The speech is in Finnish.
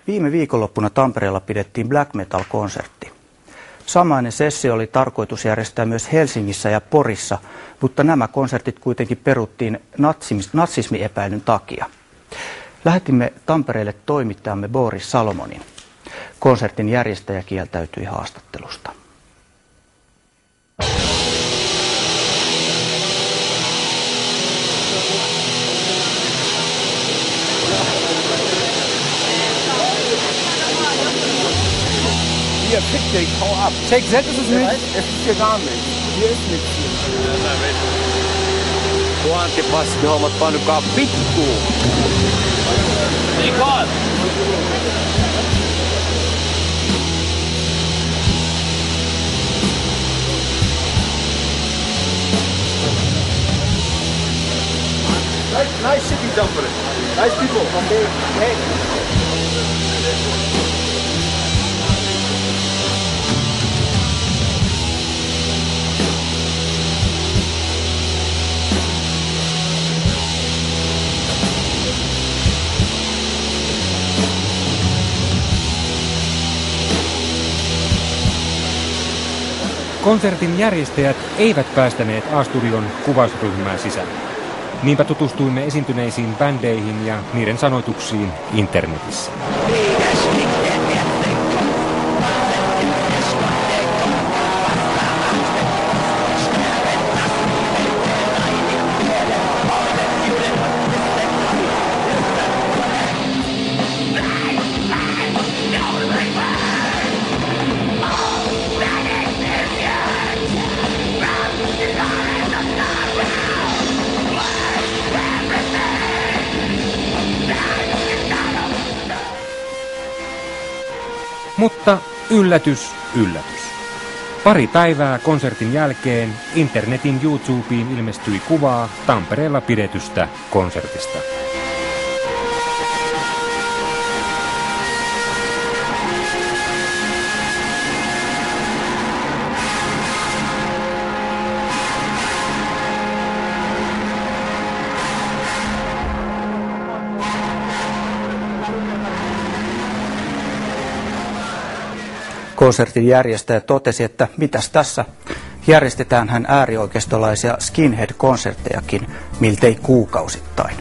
Viime viikonloppuna Tampereella pidettiin black metal-konsertti. Samainen sessio oli tarkoitus järjestää myös Helsingissä ja Porissa, mutta nämä konsertit kuitenkin peruttiin natsismiepäilyn takia. Lähetimme Tampereelle toimittajamme Boris Salomonin. Konsertin järjestäjä kieltäytyi haastattelusta. Hier, fick dich, hau ab. Check Z ist es nicht. Es ist hier gar nichts. Hier ist nichts hier. Tuo antipassihommat panukaa vittuun. Mikael! Nice city, Tampere. Nice people. Okay. Hey. Konsertin järjestäjät eivät päästäneet A-studion kuvausryhmää sisään. Niinpä tutustuimme esiintyneisiin bändeihin ja niiden sanoituksiin internetissä. Mutta yllätys, yllätys. Pari päivää konsertin jälkeen internetin YouTubeen ilmestyi kuvaa Tampereella pidetystä konsertista. Konsertin järjestäjä totesi, että mitäs tässä, järjestetään hän äärioikeistolaisia skinhead-konserttejakin miltei kuukausittain.